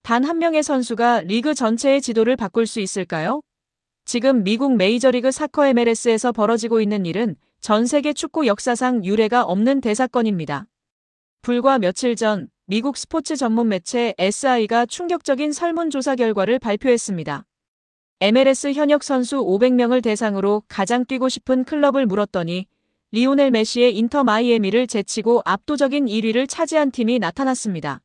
단 한 명의 선수가 리그 전체의 지도를 바꿀 수 있을까요? 지금 미국 메이저리그 사커 MLS에서 벌어지고 있는 일은 전 세계 축구 역사상 유례가 없는 대사건입니다. 불과 며칠 전 미국 스포츠 전문 매체 SI가 충격적인 설문조사 결과를 발표했습니다. MLS 현역 선수 500명을 대상으로 가장 뛰고 싶은 클럽을 물었더니 리오넬 메시의 인터 마이애미를 제치고 압도적인 1위를 차지한 팀이 나타났습니다.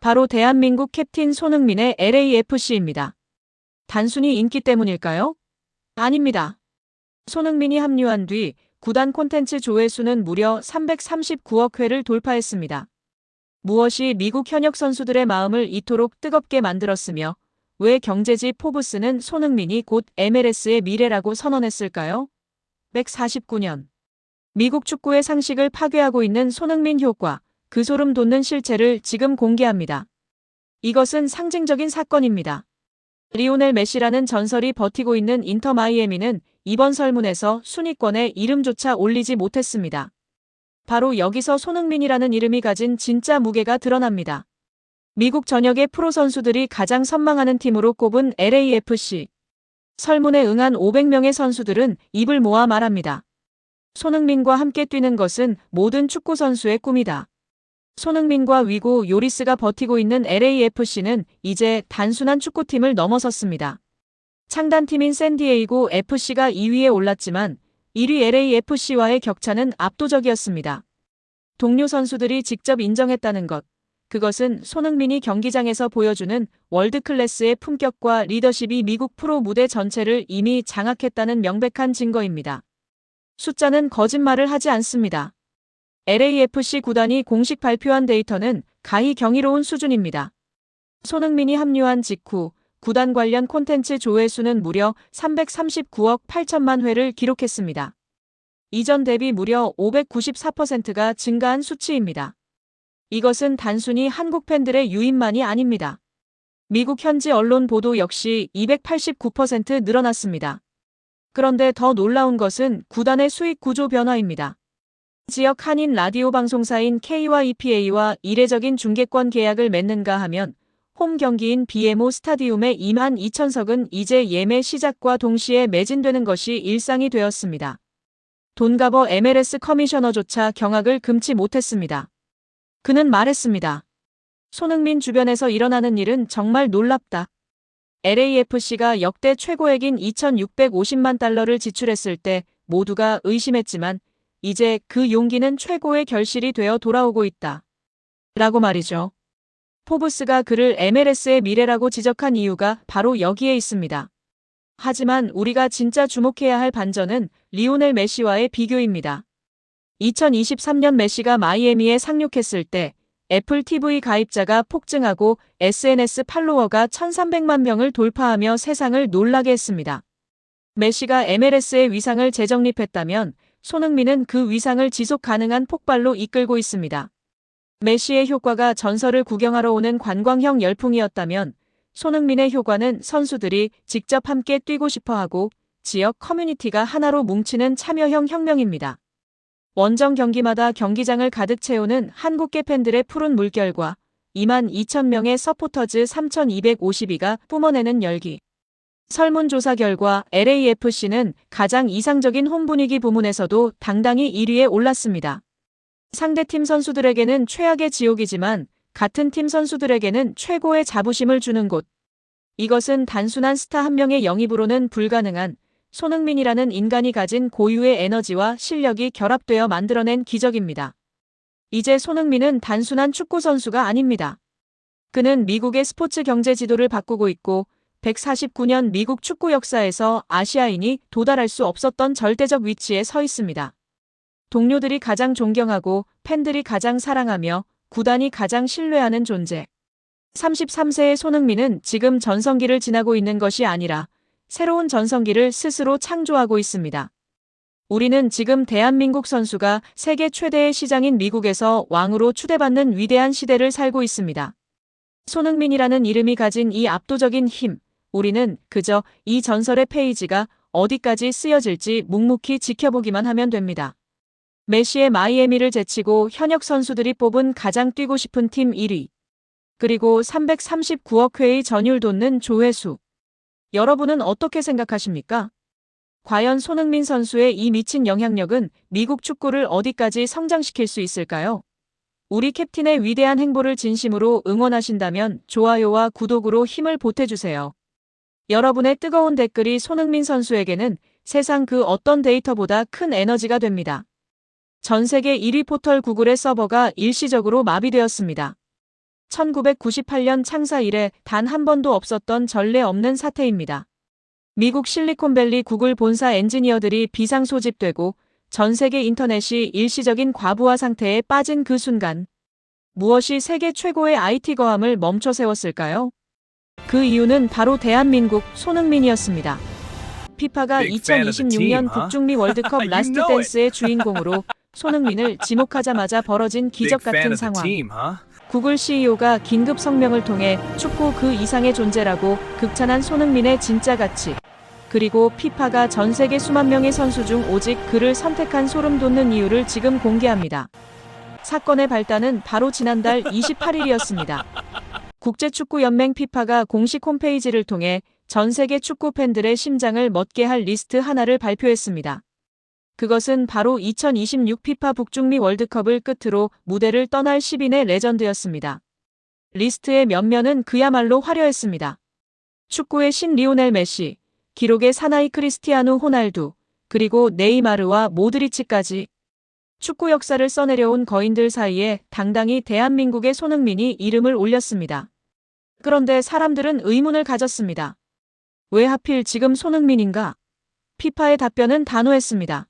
바로 대한민국 캡틴 손흥민의 LAFC입니다. 단순히 인기 때문일까요? 아닙니다. 손흥민이 합류한 뒤 구단 콘텐츠 조회수는 무려 339억 회를 돌파했습니다. 무엇이 미국 현역 선수들의 마음을 이토록 뜨겁게 만들었으며 왜 경제지 포브스는 손흥민이 곧 MLS의 미래라고 선언했을까요? 149년. 미국 축구의 상식을 파괴하고 있는 손흥민 효과, 그 소름 돋는 실체를 지금 공개합니다. 이것은 상징적인 사건입니다. 리오넬 메시라는 전설이 버티고 있는 인터 마이애미는 이번 설문에서 순위권에 이름조차 올리지 못했습니다. 바로 여기서 손흥민이라는 이름이 가진 진짜 무게가 드러납니다. 미국 전역의 프로 선수들이 가장 선망하는 팀으로 꼽은 LAFC. 설문에 응한 500명의 선수들은 입을 모아 말합니다. 손흥민과 함께 뛰는 것은 모든 축구 선수의 꿈이다. 손흥민과 위고 요리스가 버티고 있는 LAFC는 이제 단순한 축구팀을 넘어섰습니다. 창단팀인 샌디에이고 FC가 2위에 올랐지만 1위 LAFC와의 격차는 압도적이었습니다. 동료 선수들이 직접 인정했다는 것. 그것은 손흥민이 경기장에서 보여주는 월드클래스의 품격과 리더십이 미국 프로 무대 전체를 이미 장악했다는 명백한 증거입니다. 숫자는 거짓말을 하지 않습니다. LAFC 구단이 공식 발표한 데이터는 가히 경이로운 수준입니다. 손흥민이 합류한 직후 구단 관련 콘텐츠 조회수는 무려 339억 8천만 회를 기록했습니다. 이전 대비 무려 594%가 증가한 수치입니다. 이것은 단순히 한국 팬들의 유입만이 아닙니다. 미국 현지 언론 보도 역시 289% 늘어났습니다. 그런데 더 놀라운 것은 구단의 수익 구조 변화입니다. 지역 한인 라디오 방송사인 K와 EPA와 이례적인 중계권 계약을 맺는가 하면 홈 경기인 BMO 스타디움의 2만 2천석은 이제 예매 시작과 동시에 매진되는 것이 일상이 되었습니다. 돈가버 MLS 커미셔너조차 경악을 금치 못했습니다. 그는 말했습니다. 손흥민 주변에서 일어나는 일은 정말 놀랍다. LAFC가 역대 최고액인 2,650만 달러를 지출했을 때 모두가 의심했지만 이제 그 용기는 최고의 결실이 되어 돌아오고 있다. 라고 말이죠. 포브스가 그를 MLS의 미래라고 지적한 이유가 바로 여기에 있습니다. 하지만 우리가 진짜 주목해야 할 반전은 리오넬 메시와의 비교입니다. 2023년 메시가 마이애미에 상륙했을 때 애플 TV 가입자가 폭증하고 SNS 팔로워가 1,300만 명을 돌파하며 세상을 놀라게 했습니다. 메시가 MLS의 위상을 재정립했다면 손흥민은 그 위상을 지속 가능한 폭발로 이끌고 있습니다. 메시의 효과가 전설을 구경하러 오는 관광형 열풍이었다면 손흥민의 효과는 선수들이 직접 함께 뛰고 싶어하고 지역 커뮤니티가 하나로 뭉치는 참여형 혁명입니다. 원정 경기마다 경기장을 가득 채우는 한국계 팬들의 푸른 물결과 2만 2천 명의 서포터즈 3,252가 뿜어내는 열기. 설문조사 결과 LAFC는 가장 이상적인 홈 분위기 부문에서도 당당히 1위에 올랐습니다. 상대팀 선수들에게는 최악의 지옥이지만 같은 팀 선수들에게는 최고의 자부심을 주는 곳. 이것은 단순한 스타 한 명의 영입으로는 불가능한 손흥민이라는 인간이 가진 고유의 에너지와 실력이 결합되어 만들어낸 기적입니다. 이제 손흥민은 단순한 축구 선수가 아닙니다. 그는 미국의 스포츠 경제 지도를 바꾸고 있고 149년 미국 축구 역사에서 아시아인이 도달할 수 없었던 절대적 위치에 서 있습니다. 동료들이 가장 존경하고 팬들이 가장 사랑하며 구단이 가장 신뢰하는 존재. 33세의 손흥민은 지금 전성기를 지나고 있는 것이 아니라 새로운 전성기를 스스로 창조하고 있습니다. 우리는 지금 대한민국 선수가 세계 최대의 시장인 미국에서 왕으로 추대받는 위대한 시대를 살고 있습니다. 손흥민이라는 이름이 가진 이 압도적인 힘, 우리는 그저 이 전설의 페이지가 어디까지 쓰여질지 묵묵히 지켜보기만 하면 됩니다. 메시의 마이애미를 제치고 현역 선수들이 뽑은 가장 뛰고 싶은 팀 1위. 그리고 339억 회의 전율 돋는 조회수. 여러분은 어떻게 생각하십니까? 과연 손흥민 선수의 이 미친 영향력은 미국 축구를 어디까지 성장시킬 수 있을까요? 우리 캡틴의 위대한 행보를 진심으로 응원하신다면 좋아요와 구독으로 힘을 보태주세요. 여러분의 뜨거운 댓글이 손흥민 선수에게는 세상 그 어떤 데이터보다 큰 에너지가 됩니다. 전 세계 1위 포털 구글의 서버가 일시적으로 마비되었습니다. 1998년 창사 이래 단 한 번도 없었던 전례 없는 사태입니다. 미국 실리콘밸리 구글 본사 엔지니어들이 비상소집되고 전 세계 인터넷이 일시적인 과부하 상태에 빠진 그 순간, 무엇이 세계 최고의 IT 거함을 멈춰 세웠을까요? 그 이유는 바로 대한민국 손흥민이었습니다. 피파가 2026년 북중미 월드컵 라스트 댄스의 주인공으로 손흥민을 지목하자마자 벌어진 기적 같은 상황. 구글 CEO가 긴급 성명을 통해 축구 그 이상의 존재라고 극찬한 손흥민의 진짜 가치. 그리고 피파가 전 세계 수만 명의 선수 중 오직 그를 선택한 소름 돋는 이유를 지금 공개합니다. 사건의 발단은 바로 지난달 28일이었습니다. 국제축구연맹 피파가 공식 홈페이지를 통해 전 세계 축구 팬들의 심장을 멎게 할 리스트 하나를 발표했습니다. 그것은 바로 2026 피파 북중미 월드컵을 끝으로 무대를 떠날 10인의 레전드였습니다. 리스트의 면면은 그야말로 화려했습니다. 축구의 신 리오넬 메시, 기록의 사나이 크리스티아누 호날두, 그리고 네이마르와 모드리치까지 축구 역사를 써내려온 거인들 사이에 당당히 대한민국의 손흥민이 이름을 올렸습니다. 그런데 사람들은 의문을 가졌습니다. 왜 하필 지금 손흥민인가? 피파의 답변은 단호했습니다.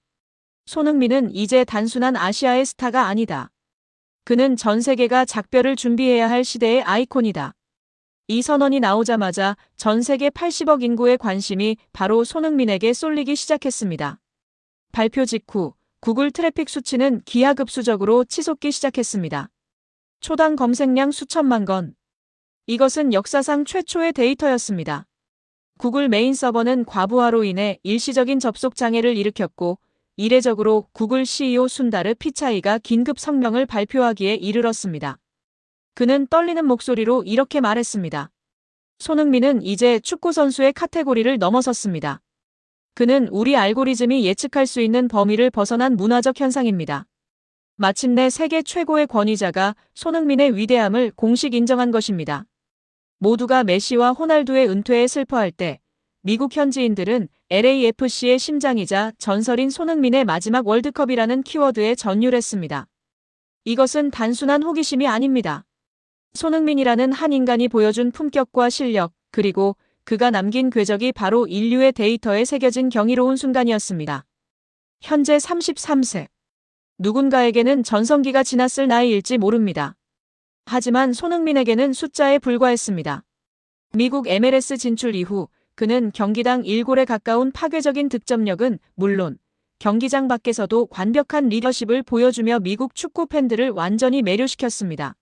손흥민은 이제 단순한 아시아의 스타가 아니다. 그는 전 세계가 작별을 준비해야 할 시대의 아이콘이다. 이 선언이 나오자마자 전 세계 80억 인구의 관심이 바로 손흥민에게 쏠리기 시작했습니다. 발표 직후 구글 트래픽 수치는 기하급수적으로 치솟기 시작했습니다. 초당 검색량 수천만 건. 이것은 역사상 최초의 데이터였습니다. 구글 메인 서버는 과부하로 인해 일시적인 접속 장애를 일으켰고 이례적으로 구글 CEO 순다르 피차이가 긴급 성명을 발표하기에 이르렀습니다. 그는 떨리는 목소리로 이렇게 말했습니다. 손흥민은 이제 축구 선수의 카테고리를 넘어섰습니다. 그는 우리 알고리즘이 예측할 수 있는 범위를 벗어난 문화적 현상입니다. 마침내 세계 최고의 권위자가 손흥민의 위대함을 공식 인정한 것입니다. 모두가 메시와 호날두의 은퇴에 슬퍼할 때 미국 현지인들은 LAFC의 심장이자 전설인 손흥민의 마지막 월드컵이라는 키워드에 전율했습니다. 이것은 단순한 호기심이 아닙니다. 손흥민이라는 한 인간이 보여준 품격과 실력, 그리고 그가 남긴 궤적이 바로 인류의 데이터에 새겨진 경이로운 순간이었습니다. 현재 33세. 누군가에게는 전성기가 지났을 나이일지 모릅니다. 하지만 손흥민에게는 숫자에 불과했습니다. 미국 MLS 진출 이후 그는 경기당 1골에 가까운 파괴적인 득점력은 물론 경기장 밖에서도 완벽한 리더십을 보여주며 미국 축구 팬들을 완전히 매료시켰습니다.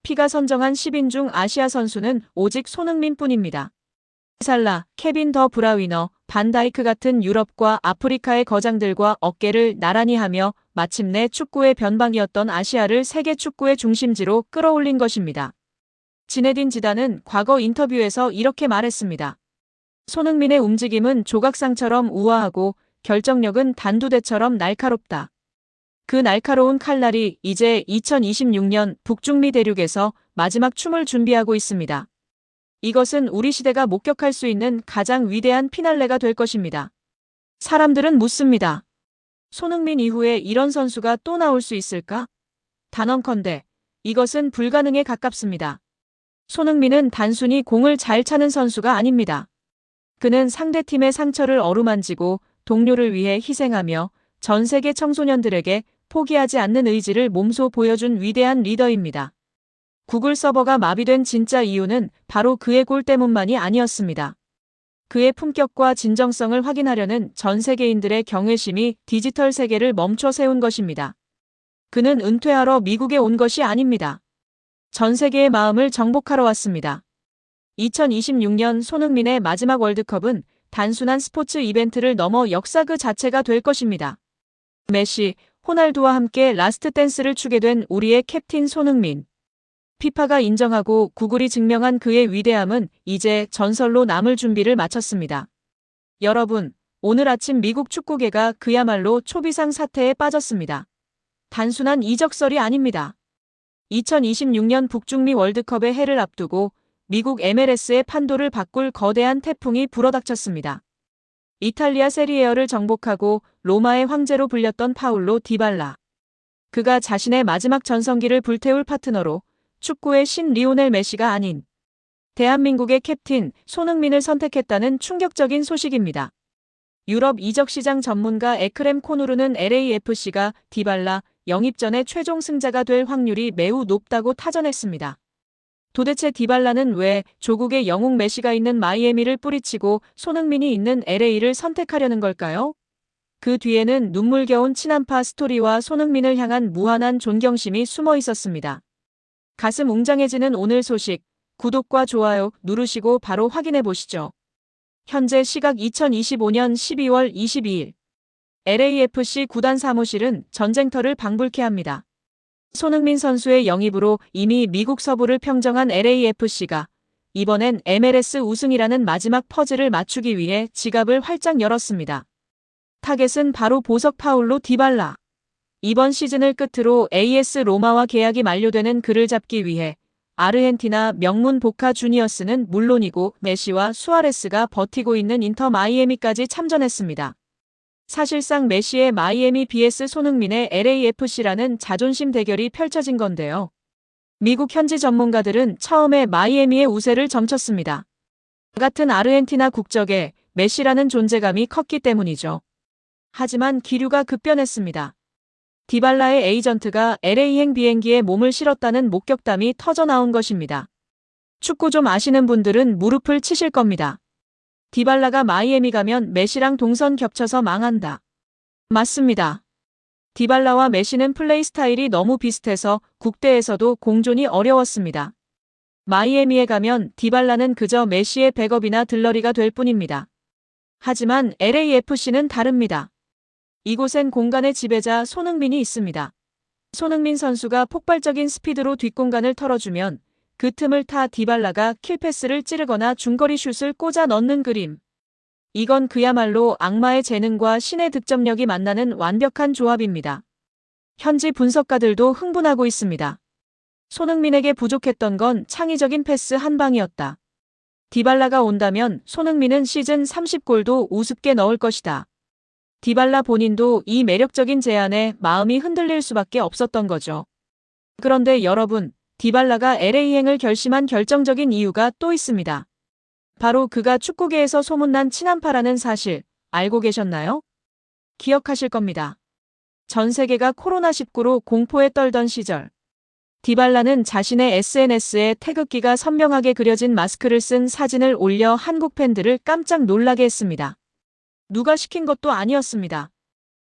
피가 선정한 10인 중 아시아 선수는 오직 손흥민뿐입니다. 살라, 케빈 더 브라위너, 반다이크 같은 유럽과 아프리카의 거장들과 어깨를 나란히 하며 마침내 축구의 변방이었던 아시아를 세계 축구의 중심지로 끌어올린 것입니다. 지네딘 지단은 과거 인터뷰에서 이렇게 말했습니다. 손흥민의 움직임은 조각상처럼 우아하고 결정력은 단두대처럼 날카롭다. 그 날카로운 칼날이 이제 2026년 북중미 대륙에서 마지막 춤을 준비하고 있습니다. 이것은 우리 시대가 목격할 수 있는 가장 위대한 피날레가 될 것입니다. 사람들은 묻습니다. 손흥민 이후에 이런 선수가 또 나올 수 있을까? 단언컨대 이것은 불가능에 가깝습니다. 손흥민은 단순히 공을 잘 차는 선수가 아닙니다. 그는 상대팀의 상처를 어루만지고 동료를 위해 희생하며 전 세계 청소년들에게 포기하지 않는 의지를 몸소 보여준 위대한 리더입니다. 구글 서버가 마비된 진짜 이유는 바로 그의 골 때문만이 아니었습니다. 그의 품격과 진정성을 확인하려는 전 세계인들의 경외심이 디지털 세계를 멈춰 세운 것입니다. 그는 은퇴하러 미국에 온 것이 아닙니다. 전 세계의 마음을 정복하러 왔습니다. 2026년 손흥민의 마지막 월드컵은 단순한 스포츠 이벤트를 넘어 역사 그 자체가 될 것입니다. 메시, 호날두와 함께 라스트 댄스를 추게 된 우리의 캡틴 손흥민. 피파가 인정하고 구글이 증명한 그의 위대함은 이제 전설로 남을 준비를 마쳤습니다. 여러분, 오늘 아침 미국 축구계가 그야말로 초비상 사태에 빠졌습니다. 단순한 이적설이 아닙니다. 2026년 북중미 월드컵의 해를 앞두고 미국 MLS의 판도를 바꿀 거대한 태풍이 불어닥쳤습니다. 이탈리아 세리에어를 정복하고 로마의 황제로 불렸던 파울로 디발라. 그가 자신의 마지막 전성기를 불태울 파트너로 축구의 신 리오넬 메시가 아닌 대한민국의 캡틴 손흥민을 선택했다는 충격적인 소식입니다. 유럽 이적시장 전문가 에크렘 코누르는 LAFC가 디발라 영입 전에 최종 승자가 될 확률이 매우 높다고 타전했습니다. 도대체 디발라는 왜 조국의 영웅 메시가 있는 마이애미를 뿌리치고 손흥민이 있는 LA를 선택하려는 걸까요? 그 뒤에는 눈물겨운 친한파 스토리와 손흥민을 향한 무한한 존경심이 숨어 있었습니다. 가슴 웅장해지는 오늘 소식, 구독과 좋아요 누르시고 바로 확인해 보시죠. 현재 시각 2025년 12월 22일. LAFC 구단 사무실은 전쟁터를 방불케 합니다. 손흥민 선수의 영입으로 이미 미국 서부를 평정한 LAFC가 이번엔 MLS 우승이라는 마지막 퍼즐을 맞추기 위해 지갑을 활짝 열었습니다. 타겟은 바로 보석 파울로 디발라. 이번 시즌을 끝으로 AS 로마와 계약이 만료되는 그를 잡기 위해 아르헨티나 명문 보카 주니어스는 물론이고 메시와 수아레스가 버티고 있는 인터 마이애미까지 참전했습니다. 사실상 메시의 마이애미 vs 손흥민의 LAFC라는 자존심 대결이 펼쳐진 건데요. 미국 현지 전문가들은 처음에 마이애미의 우세를 점쳤습니다. 같은 아르헨티나 국적의 메시라는 존재감이 컸기 때문이죠. 하지만 기류가 급변했습니다. 디발라의 에이전트가 LA행 비행기에 몸을 실었다는 목격담이 터져나온 것입니다. 축구 좀 아시는 분들은 무릎을 치실 겁니다. 디발라가 마이애미 가면 메시랑 동선 겹쳐서 망한다. 맞습니다. 디발라와 메시는 플레이 스타일이 너무 비슷해서 국대에서도 공존이 어려웠습니다. 마이애미에 가면 디발라는 그저 메시의 백업이나 들러리가 될 뿐입니다. 하지만 LAFC는 다릅니다. 이곳엔 공간의 지배자 손흥민이 있습니다. 손흥민 선수가 폭발적인 스피드로 뒷공간을 털어주면 그 틈을 타 디발라가 킬패스를 찌르거나 중거리 슛을 꽂아 넣는 그림. 이건 그야말로 악마의 재능과 신의 득점력이 만나는 완벽한 조합입니다. 현지 분석가들도 흥분하고 있습니다. 손흥민에게 부족했던 건 창의적인 패스 한 방이었다. 디발라가 온다면 손흥민은 시즌 30골도 우습게 넣을 것이다. 디발라 본인도 이 매력적인 제안에 마음이 흔들릴 수밖에 없었던 거죠. 그런데 여러분, 디발라가 LA행을 결심한 결정적인 이유가 또 있습니다. 바로 그가 축구계에서 소문난 친한파라는 사실 알고 계셨나요? 기억하실 겁니다. 전 세계가 코로나19로 공포에 떨던 시절. 디발라는 자신의 SNS에 태극기가 선명하게 그려진 마스크를 쓴 사진을 올려 한국 팬들을 깜짝 놀라게 했습니다. 누가 시킨 것도 아니었습니다.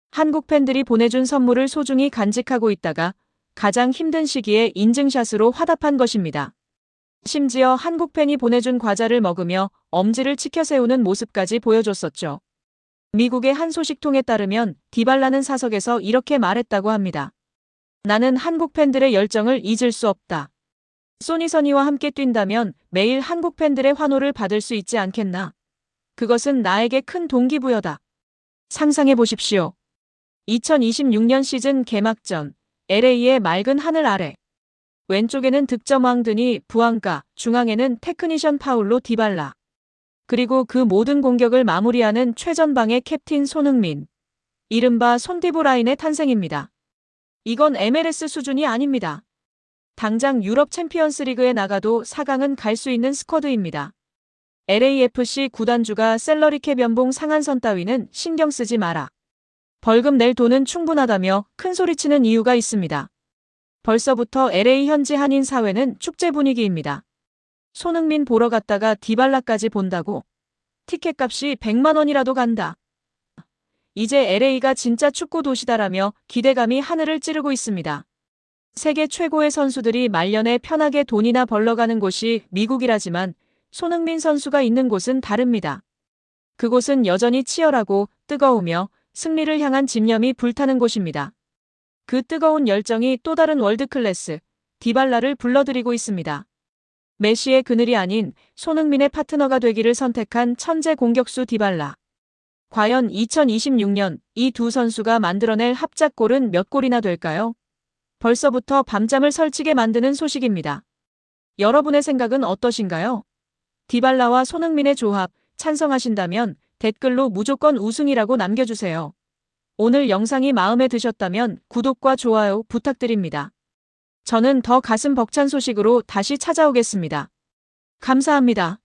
한국 팬들이 보내준 선물을 소중히 간직하고 있다가 가장 힘든 시기에 인증샷으로 화답한 것입니다. 심지어 한국 팬이 보내준 과자를 먹으며 엄지를 치켜 세우는 모습까지 보여줬었죠. 미국의 한 소식통에 따르면 디발라는 사석에서 이렇게 말했다고 합니다. 나는 한국 팬들의 열정을 잊을 수 없다. 소니선이와 함께 뛴다면 매일 한국 팬들의 환호를 받을 수 있지 않겠나. 그것은 나에게 큰 동기부여다. 상상해 보십시오. 2026년 시즌 개막전, LA의 맑은 하늘 아래. 왼쪽에는 득점왕 드니 부앙가, 중앙에는 테크니션 파울로 디발라. 그리고 그 모든 공격을 마무리하는 최전방의 캡틴 손흥민. 이른바 손디부 라인의 탄생입니다. 이건 MLS 수준이 아닙니다. 당장 유럽 챔피언스 리그에 나가도 4강은 갈 수 있는 스쿼드입니다. LAFC 구단주가 셀러리캡 연봉 상한선 따위는 신경 쓰지 마라. 벌금 낼 돈은 충분하다며 큰 소리치는 이유가 있습니다. 벌써부터 LA 현지 한인 사회는 축제 분위기입니다. 손흥민 보러 갔다가 디발라까지 본다고? 티켓값이 100만 원이라도 간다. 이제 LA가 진짜 축구 도시다라며 기대감이 하늘을 찌르고 있습니다. 세계 최고의 선수들이 말년에 편하게 돈이나 벌러 가는 곳이 미국이라지만 손흥민 선수가 있는 곳은 다릅니다. 그곳은 여전히 치열하고 뜨거우며 승리를 향한 집념이 불타는 곳입니다. 그 뜨거운 열정이 또 다른 월드클래스, 디발라를 불러들이고 있습니다. 메시의 그늘이 아닌 손흥민의 파트너가 되기를 선택한 천재 공격수 디발라. 과연 2026년 이 두 선수가 만들어낼 합작골은 몇 골이나 될까요? 벌써부터 밤잠을 설치게 만드는 소식입니다. 여러분의 생각은 어떠신가요? 디발라와 손흥민의 조합 찬성하신다면 댓글로 무조건 우승이라고 남겨주세요. 오늘 영상이 마음에 드셨다면 구독과 좋아요 부탁드립니다. 저는 더 가슴 벅찬 소식으로 다시 찾아오겠습니다. 감사합니다.